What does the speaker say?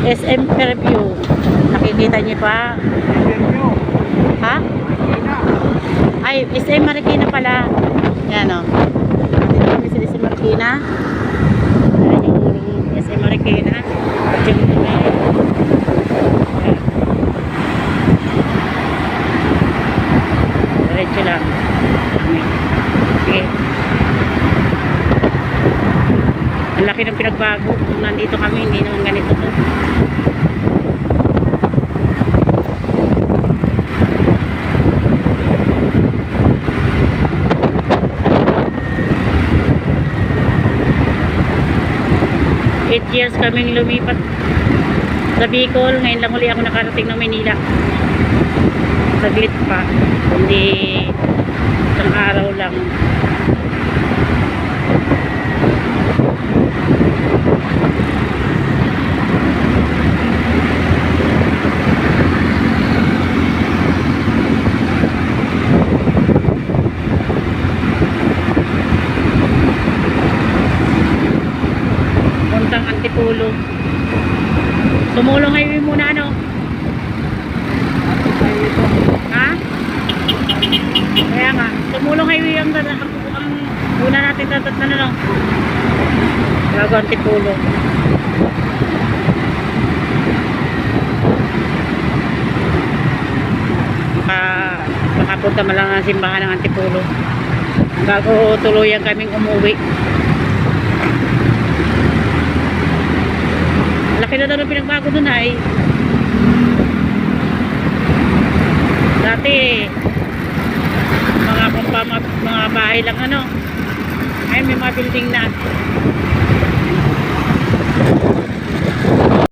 SM Fairview. Nakikita niyo pa? Ha? Ay, SM Marikina pala. Yan o. Dito kami sa SM Marikina. Ayan yung SM Marikina. Diyan kami. Diretso lang. Okay. Ang laki ng pinagbago. Kung nandito kami, hindi naman ganito to. 8 years kaming lumipat sa Bicol. Ngayon lang uli ako nakarating ng Manila. Saglit pa. Hindi isang araw lang. Puntang Antipulo. Sumulong highway muna, ano? Ha? Kaya nga, sumulong highway ang una natin tatatnan, ano? Bago Antipulo. Makapunta man lang ang simbahan ng Antipulo bago tuluyan kaming umuwi. Laki na daw ng pinagbago dun ay. Dati mga bahay lang, ano. Ay, may mga building na.